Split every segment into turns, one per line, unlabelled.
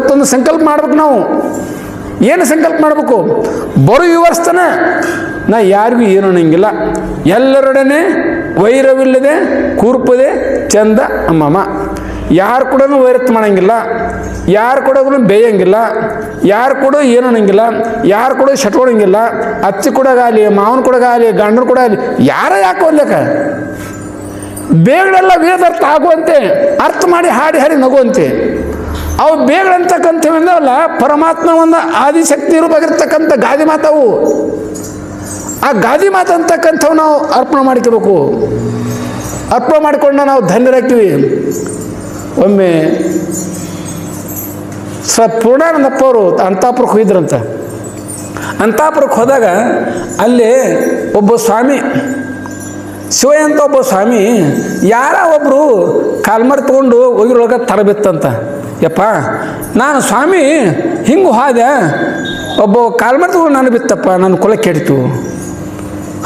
ಇವತ್ತೊಂದು ಸಂಕಲ್ಪ ಮಾಡ್ಬೇಕು. ನಾವು ಏನು ಸಂಕಲ್ಪ ಮಾಡಬೇಕು? ಬರೋ ಈ ವರ್ಷತನ ನಾ ಯಾರಿಗೂ ಏನು ಅನ್ನಂಗಿಲ್ಲ, ಎಲ್ಲರೊಡನೆ ವೈರವಿಲ್ಲದೆ ಕೂರ್ಪದೆ ಚಂದ ಅಮ್ಮಮ್ಮ. ಯಾರು ಕೂಡ ವೈರತ್ ಮಾಡಂಗಿಲ್ಲ, ಯಾರು ಕೂಡ ಬೇಯಂಗಿಲ್ಲ, ಯಾರು ಕೂಡ ಏನು ಅನ್ನಂಗಿಲ್ಲ, ಯಾರು ಕೂಡ ಶಟ್ಕೊಳಂಗಿಲ್ಲ. ಅತ್ತಿ ಕೊಡಗಾಲಿ, ಮಾವನ ಕೊಡಗಾಲಿ, ಗಂಡನ ಕೊಡಗಾಲಿ, ಯಾರ ಯಾಕೆ ಒಲ್ಲೇಕ ಬೇಗಳೆಲ್ಲ ವೇದಾರ್ಥ ಆಗುವಂತೆ ಅರ್ಥ ಮಾಡಿ ಹಾಡಿ ಹಾಡಿ ನಗುವಂತೆ. ಅವು ಬೇಗಂತಕ್ಕಂಥವೆಲ್ಲ ಪರಮಾತ್ಮ ಒಂದು ಆದಿಶಕ್ತಿ ರೂಪಾಗಿರ್ತಕ್ಕಂಥ ಗಾದಿ ಮಾತವು. ಆ ಗಾದಿ ಮಾತು ಅಂತಕ್ಕಂಥವು ನಾವು ಅರ್ಪಣೆ ಮಾಡ್ಕೋಬೇಕು. ಅರ್ಪಣೆ ಮಾಡಿಕೊಂಡು ನಾವು ಧನ್ಯರಾಗ್ತೀವಿ. ಒಮ್ಮೆ ಪೂರ್ಣಾನಂದಪ್ಪ ಅವರು ಅಂತಾಪುರಕ್ಕೆ ಹೋಗಿದ್ರಂತ. ಅಂತಾಪುರಕ್ಕೆ ಹೋದಾಗ ಅಲ್ಲಿ ಒಬ್ಬ ಸ್ವಾಮಿ, ಶಿವಯ್ಯ ಅಂತ ಒಬ್ಬ ಸ್ವಾಮಿ, ಯಾರ ಒಬ್ಬರು ಕಾಲ್ಮರ್ ತೊಗೊಂಡು ಹೋಗಿರೊಳಗೆ ತರಬಿತ್ತಂತ. ಯಪ್ಪ ನಾನು ಸ್ವಾಮಿ ಹಿಂಗೆ ಹೋದೆ, ಒಬ್ಬ ಕಾಲ್ಮರ್ ತೊಗೊಂಡು ನಾನು ಬಿತ್ತಪ್ಪ, ನನ್ನ ಕುಲ ಕೆಡ್ತು.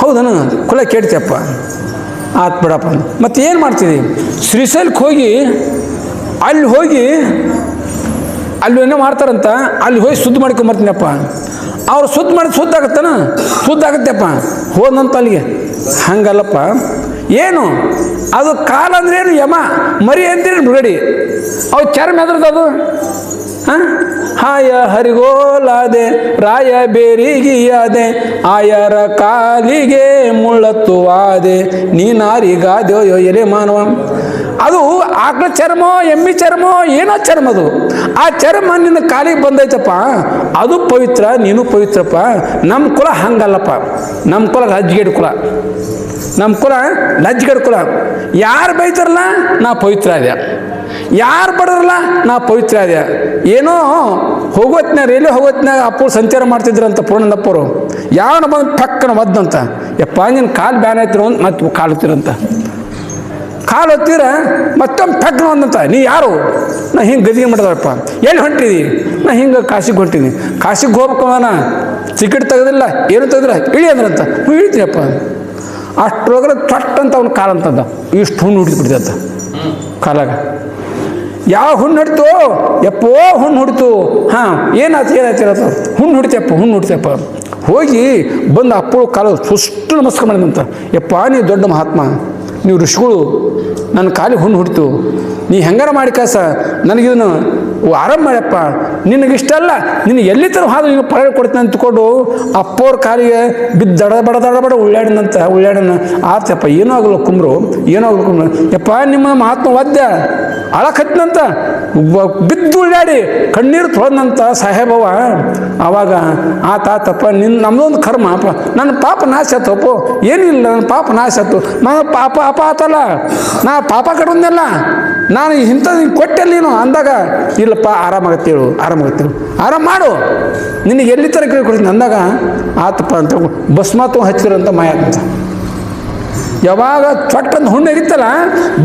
ಹೌದನು? ಕುಲ ಕೆಡ್ತಪ್ಪ. ಆತ್ ಬಿಡಪ್ಪ. ಮತ್ತು ಏನು ಮಾಡ್ತೀವಿ? ಶ್ರೀಶೈಲಕ್ಕೆ ಹೋಗಿ ಅಲ್ಲಿ ಏನೋ ಮಾಡ್ತಾರಂತ, ಅಲ್ಲಿ ಹೋಗಿ ಶುದ್ಧ ಮಾಡ್ಕೊಂಬರ್ತೀನಪ್ಪ. ಅವ್ರು ಶುದ್ಧ ಮಾಡಿ ಶುದ್ಧಾಗತ್ತನ? ಶುದ್ಧಾಗತ್ತಪ್ಪ. ಹೋದಂತ ಅಲ್ಲಿಗೆ. ಹಂಗಲ್ಲಪ್ಪ. ಏನು ಅದು? ಕಾಲ ಅಂದ್ರೆ ಏನು? ಯಮ. ಮರಿ ಅಂತೀರಿ ಮೃಗಡಿ. ಅವು ಚರ್ಮ ಎದ್ರದ್ದು? ಹಾಯ ಹರಿಗೋಲಾದೆ ರಾಯ ಬೇರಿಗಿಯಾದೆ ಆಯರ ಕಾಲಿಗೆ ಮುಳ್ಳತ್ತುವಾದೆ ನೀನಾರಿಗಾದ್ಯೋ ಎಲೆ ಮಾನವ. ಅದು ಆಕಳ ಚರ್ಮ, ಎಮ್ಮಿ ಚರ್ಮ, ಏನೋ ಚರ್ಮ ಅದು. ಆ ಚರ್ಮ ನಿನ್ನ ಕಾಲಿಗೆ ಬಂದೈತಪ್ಪ, ಅದು ಪವಿತ್ರ, ನೀನು ಪವಿತ್ರಪ್ಪ. ನಮ್ಮ ಕುಲ ಹಂಗಲ್ಲಪ್ಪ. ನಮ್ಮ ಕುಲ ಲಜ್ಜಿಗೆಡ್ ಕುಲ. ನಮ್ಮ ಕುಲ ಲಜ್ಜಿಗೆಡ್ ಕುಲ. ಯಾರು ಬೈತಾರಲ್ಲ ನಾ ಪವಿತ್ರ ಅದ್ಯಾ, ಯಾರು ಬಡರಲ್ಲ ನಾ ಪವಿತ್ರ ಅದ್ಯಾ. ಏನೋ ಹೋಗೋತ್ನಾಗ ರೈಲ್ವೆ ಹೋಗೋತ್ನಾಗ ಅಪ್ಪು ಸಂಚಾರ ಮಾಡ್ತಿದ್ರಂತ ಪೂರ್ಣಪ್ಪರು. ಯಾವನ ಬಂದು ಟಕ್ಕನ ಒದ್ದಂತ, ಯಪ್ಪ ನಿನ್ನ ಕಾಲು ಬ್ಯಾನ್ ಆಯ್ತಿರೋ ಅಂತ ಮತ್ತೆ ಕಾಲು ಹೊತ್ತಿರಂತ. ಕಾಲು ಹೊತ್ತೀರ ಮತ್ತೊಮ್ಮೆ ಟಕ್ಕನ ಒಂದಂತ, ನೀ ಯಾರು? ನಾ ಹಿಂಗೆ ಗದಿಗೆ ಮಾಡಿದಪ್ಪ. ಎಲ್ಲಿ ಹೊಂಟಿದಿ? ನಾ ಹಿಂಗೆ ಕಾಶಿಗೆ ಹೊಂಟೀನಿ. ಕಾಶಿಗೆ ಹೋಗ್ಬೇಕು ಅಣ್ಣ, ಟಿಕೆಟ್ ತೆಗೆದಿಲ್ಲ, ಏನು ತೆಗೆದಿಲ್ಲ, ಇಳಿ ಅಂದ್ರಂತ. ಹ್ಞೂ ಇಳಿತೀನಪ್ಪ. ಅಷ್ಟರೊಳಗಡೆ ತೊಟ್ಟ ಅಂತ ಅವ್ನ ಕಾಲು ಅಂತಂದ. ಇಷ್ಟು ಹುಣ್ಣು ಹುಡಿದು ಬಿಡ್ತಂತ ಕಾಲಾಗ. ಯಾವ ಹುಣ್ಣು ಹೊಡಿತು? ಎಪ್ಪೋ ಹುಣ್ಣು ಹೊಡಿತು. ಹಾಂ ಏನಾಯ್ತು? ಹುಣ್ಣು ಹೊಡಿತಪ್ಪ, ಹುಣ್ಣು ಹೊಡಿತಪ್ಪ. ಹೋಗಿ ಬಂದು ಅಪ್ಪಳು ಕಾಲು ಸುಷ್ಟು ನಮಸ್ಕಾರ ಮಾಡಿದಂತ. ಯಪ್ಪ ನೀವು ದೊಡ್ಡ ಮಹಾತ್ಮ, ನೀವು ಋಷಿಗಳು, ನನ್ನ ಕಾಲಿಗೆ ಹುಣ್ಣು ಹೊಡಿತು, ನೀ ಹೆಂಗಾರ ಮಾಡಿ ಕಾಸ ನನಗಿದನ್ನು ಆರಾಮ ಮಾಡ್ಯಪ್ಪ. ನಿನಗಿಷ್ಟ ಅಲ್ಲ, ನಿನಗೆ ಎಲ್ಲಿ ಥರ ಹಾದು ನೀನು ಪರಳೆ ಕೊಡ್ತೀನಿ ಅಂದ್ಕೊಂಡು ಅಪ್ಪವ್ರ ಕಾಲಿಗೆ ಬಿದ್ದು ದಡ ಉಳ್ಳಾಡನ ಆತಪ್ಪ. ಏನೋ ಆಗಲ್ಲ ಕುಂಬ್ರು, ಏನೋ ಆಗಲ್ಲ ಕುಂಬ್ರು. ಯಪ್ಪ ನಿಮ್ಮ ಮಹಾತ್ಮ ವಾದ್ಯ ಅಳಕತ್ತಿನಂತ ಬಿದ್ದು ಉಳ್ಳಾಡಿ ಕಣ್ಣೀರು ತೊಳೆದಂತ ಸಾಹೇಬವ. ಆವಾಗ ಆತಪ್ಪ, ನಮ್ಮದೊಂದು ಕರ್ಮ ಅಪ್ಪ, ನನ್ನ ಪಾಪ ನಾಶ ಆತಪ್ಪ. ಏನಿಲ್ಲ, ನನ್ನ ಪಾಪ ನಾಶ ಆಯ್ತು. ನನ್ನ ಪಾಪ ಆತಲ್ಲ, ನಾ ಪಾಪ ಕಟ್ಟೋದ್ನೆಲ್ಲ ನಾನು ಇಂಥದ್ದು ಕೊಟ್ಟೆಲ್ಲ ನೀನು ಅಂದಾಗ, ಇಲ್ಲಪ್ಪ ಆರಾಮಾಗತ್ತೇಳು, ಆರಾಮ ಮಾಡು, ನಿನಗೆ ಎಲ್ಲಿ ಥರ ಕೇಳ್ಕೊಡ್ತೀನಿ ಅಂದಾಗ ಆತಪ್ಪ ಅಂತ ಭಸ್ಮಾತು ಹಚ್ಚಿರಂತ ಮಾಯ ಅಂತ. ಯಾವಾಗ ಚೊಟ್ಟಂದು ಹುಣ್ಣು ಇರುತ್ತಲ್ಲ,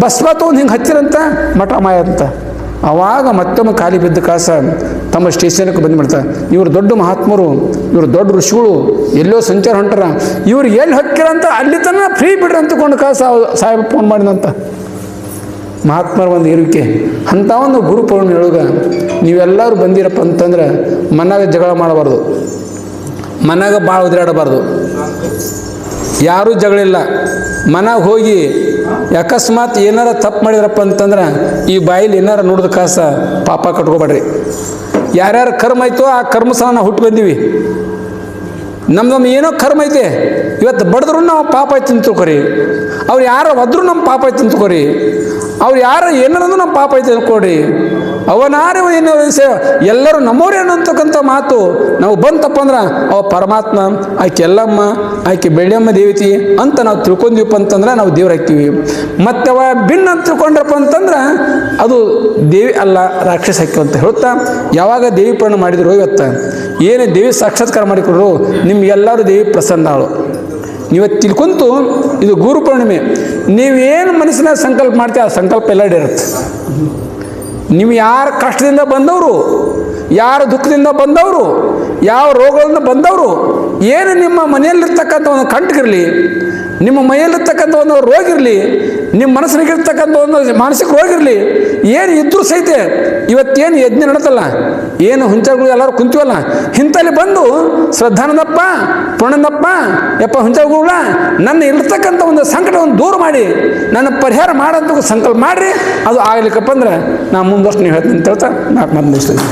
ಭಸ್ಮಾತು ಹಿಂಗೆ ಹಚ್ಚಿರಂತ ಮಠ ಮಾಯ ಅಂತ. ಆವಾಗ ಮತ್ತೊಮ್ಮೆ ಖಾಲಿ ಬಿದ್ದ ಕಾಸ ತಮ್ಮ ಸ್ಟೇಷನ್ಗೆ ಬಂದುಬಿಡ್ತಾರೆ. ಇವರು ದೊಡ್ಡ ಮಹಾತ್ಮರು, ಇವರು ದೊಡ್ಡ ಋಷಿಗಳು, ಎಲ್ಲೋ ಸಂಚಾರ ಹೊಂಟಾರ, ಇವ್ರು ಎಲ್ಲಿ ಹೊಕ್ಕಿರಂತ ಅಲ್ಲಿ ತನಕ ಫ್ರೀ ಬಿಡ್ರಿ ಅಂತಕೊಂಡು ಕಾಸ ಸಾಹೇಬ ಫೋನ್ ಮಾಡಿದಂತ. ಮಹಾತ್ಮರ ಒಂದು ಇರುವಿಕೆ ಅಂಥ ಒಂದು ಗುರು ಪೌರ್ಣಿಮೆಯೊಳಗೆ ನೀವೆಲ್ಲರೂ ಬಂದಿರಪ್ಪ ಅಂತಂದ್ರೆ ಮನಾಗ ಜಗಳ ಮಾಡಬಾರ್ದು, ಮನಾಗ ಭಾಳ ಉದಿರಾಡಬಾರ್ದು. ಯಾರೂ ಜಗಳಿಲ್ಲ. ಮನಾಗ ಹೋಗಿ ಅಕಸ್ಮಾತ್ ಏನಾರ ತಪ್ಪು ಮಾಡಿದ್ರಪ್ಪ ಅಂತಂದ್ರೆ ಈ ಬಾಯಿಲಿ ಏನಾರ ನೋಡಿದ ಕಾಸ ಪಾಪ ಕಟ್ಕೊಬೇಡ್ರಿ. ಯಾರ್ಯಾರು ಕರ್ಮ ಐತೋ ಆ ಕರ್ಮ ಸಹ ನಾವು ಹುಟ್ಟು ಬಂದೀವಿ. ನಮ್ದೊಮ್ಮೆ ಏನೋ ಕರ್ಮ ಐತೆ, ಇವತ್ತು ಬಡಿದ್ರು ನಾವು ಪಾಪ ಐತೆ ತಿಳ್ಕೊರಿ, ಅವ್ರು ಯಾರೋ ಒದ್ರು ನಮ್ಮ ಪಾಪ ಐತೆ ತಿಳ್ಕೊರಿ, ಅವ್ರು ಯಾರು ಏನಾರಂದು ನಮ್ಮ ಪಾಪ ಐತೆ ತಿಳ್ಕೊಡಿ. ಅವನಾರೇ ಏನೋ ಎಲ್ಲರೂ ನಮ್ಮವ್ರೇನು ಅಂತಕ್ಕಂಥ ಮಾತು ನಾವು ಬಂತಪ್ಪ ಅಂದ್ರೆ ಅವ ಪರಮಾತ್ಮ, ಆಕೆ ಎಲ್ಲಮ್ಮ, ಆಕೆ ಬೆಳ್ಳಿಯಮ್ಮ ದೇವತಿ ಅಂತ ನಾವು ತಿಳ್ಕೊಂಡೀವಪ್ಪ ಅಂತಂದ್ರೆ ನಾವು ದೇವ್ರಾಗ್ತೀವಿ. ಮತ್ತು ಅವ ಭಿನ್ನ ಅಂತ ತಿಳ್ಕೊಂಡ್ರಪ್ಪ ಅಂತಂದ್ರೆ ಅದು ದೇವಿ ಅಲ್ಲ, ರಾಕ್ಷಸ ಹಾಕಿ ಅಂತ ಹೇಳ್ತಾ ಯಾವಾಗ ದೇವಿ ಪೂರ್ಣ ಮಾಡಿದ್ರು ಇವತ್ತು ಏನೇ ದೇವಿ ಸಾಕ್ಷಾತ್ಕಾರ ಮಾಡಿಕೊಡ್ರು ನಿಮ್ಗೆಲ್ಲರೂ ದೇವಿ ಪ್ರಸನ್ನಾಳು. ನೀವತ್ತು ತಿಳ್ಕೊಂತು ಇದು ಗುರು ಪೂರ್ಣಿಮೆ. ನೀವೇನು ಮನಸ್ಸಿನ ಸಂಕಲ್ಪ ಮಾಡ್ತೀವಿ ಆ ಸಂಕಲ್ಪ ಎಲ್ಲ ಇರುತ್ತೆ. ನೀವು ಯಾರು ಕಷ್ಟದಿಂದ ಬಂದವರು, ಯಾರು ದುಃಖದಿಂದ ಬಂದವರು, ಯಾವ ರೋಗಗಳಿಂದ ಬಂದವರು, ಏನು ನಿಮ್ಮ ಮನೆಯಲ್ಲಿರ್ತಕ್ಕಂಥ ಒಂದು ಕಂಟಗಿರಲಿ, ನಿಮ್ಮ ಮೈಯಲ್ಲಿರ್ತಕ್ಕಂಥ ಒಂದು ರೋಗ ಇರಲಿ, ನಿಮ್ಮ ಮನಸ್ಸಿನಾಗಿರ್ತಕ್ಕಂಥ ಒಂದು ಮಾನಸಿಕ ರೋಗ ಇರಲಿ, ಏನು ಇದ್ರೂ ಸಹಿತ ಇವತ್ತೇನು ಯಜ್ಞ ನಡತಲ್ಲ, ಏನು ಹುಂಚಗಳು ಎಲ್ಲರೂ ಕುಂತೀವಲ್ಲ, ಇಂಥಲ್ಲಿ ಬಂದು ಶ್ರದ್ಧಾನಂದಪ್ಪ, ಪುಣಂದಪ್ಪ, ಯಪ್ಪ ಹುಂಚಗಳ ನನ್ನ ಇರ್ತಕ್ಕಂಥ ಒಂದು ಸಂಕಟವನ್ನು ದೂರ ಮಾಡಿ ನನ್ನ ಪರಿಹಾರ ಮಾಡೋಂಥ ಸಂಕಲ್ಪ ಮಾಡಿರಿ. ಅದು ಆಗಲಿಕ್ಕಪ್ಪ ಅಂದ್ರೆ ನಾ ಮುಂದಷ್ಟು ನೀವು ಹೇಳ್ತೀನಿ ಅಂತ ಹೇಳ್ತಾ 4 ಮಾತು ಮುಗಿಸ್ತೀನಿ.